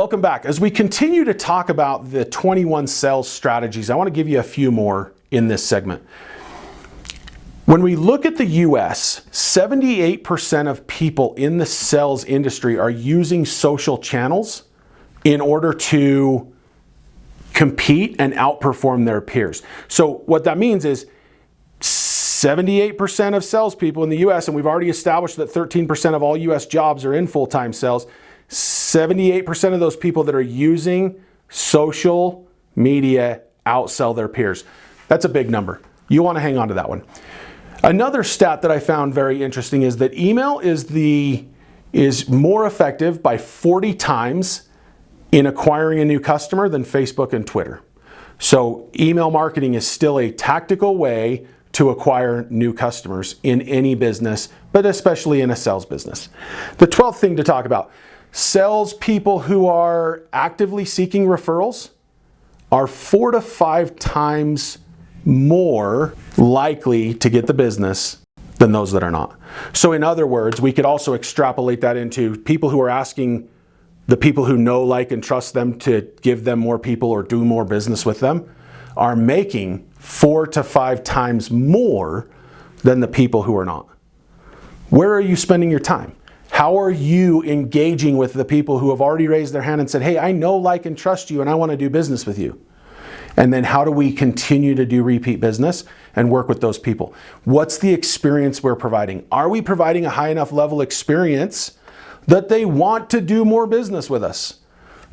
Welcome back. As we continue to talk about the 21 sales strategies, I want to give you a few more in this segment. When we look at the US, 78% of people in the sales industry are using social channels in order to compete and outperform their peers. So what that means is 78% of salespeople in the US, and we've already established that 13% of all US jobs are in full-time sales, 78% of those people that are using social media outsell their peers. That's a big number. You want to hang on to that one. Another stat that I found very interesting is that email is more effective by 40 times in acquiring a new customer than Facebook and Twitter. So email marketing is still a tactical way to acquire new customers in any business, but especially in a sales business. The 12th thing to talk about, salespeople who are actively seeking referrals are 4 to 5 times more likely to get the business than those that are not. So in other words, we could also extrapolate that into people who are asking the people who know, like, and trust them to give them more people or do more business with them are making 4 to 5 times more than the people who are not. Where are you spending your time? How are you engaging with the people who have already raised their hand and said, hey, I know, like, and trust you, and I want to do business with you? And then how do we continue to do repeat business and work with those people? What's the experience we're providing? Are we providing a high enough level experience that they want to do more business with us?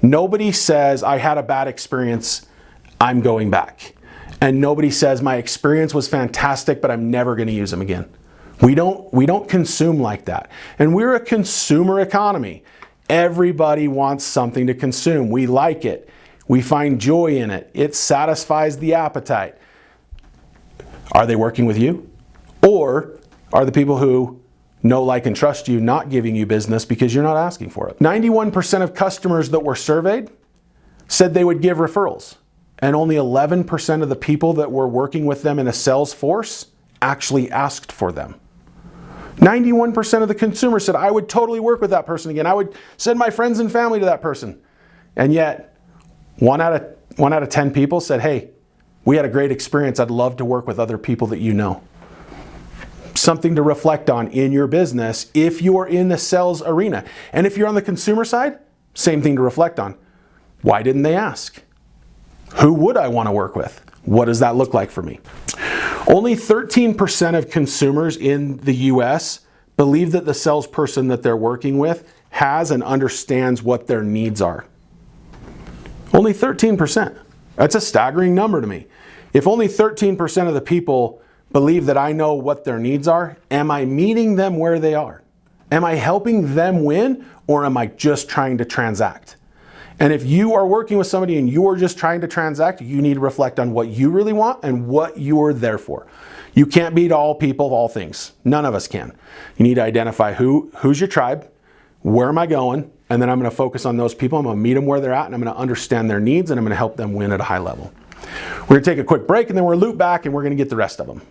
Nobody says, I had a bad experience, I'm going back. And nobody says, my experience was fantastic, but I'm never going to use them again. We don't consume like that. And we're a consumer economy. Everybody wants something to consume. We like it. We find joy in it. It satisfies the appetite. Are they working with you? Or are the people who know, like, and trust you not giving you business because you're not asking for it? 91% of customers that were surveyed said they would give referrals. And only 11% of the people that were working with them in a sales force actually asked for them. 91% of the consumers said, I would totally work with that person again. I would send my friends and family to that person. And yet, 1 out of 10 people said, hey, we had a great experience. I'd love to work with other people that you know. Something to reflect on in your business if you're in the sales arena. And if you're on the consumer side, same thing to reflect on. Why didn't they ask? Who would I want to work with? What does that look like for me? Only 13% of consumers in the US believe that the salesperson that they're working with has and understands what their needs are. Only 13%. That's a staggering number to me. If only 13% of the people believe that I know what their needs are, am I meeting them where they are? Am I helping them win, or am I just trying to transact? And if you are working with somebody and you are just trying to transact, you need to reflect on what you really want and what you're there for. You can't be to all people, all things. None of us can. You need to identify who's your tribe, where am I going, and then I'm going to focus on those people. I'm going to meet them where they're at, and I'm going to understand their needs, and I'm going to help them win at a high level. We're going to take a quick break, and then we're going to loop back, and we're going to get the rest of them.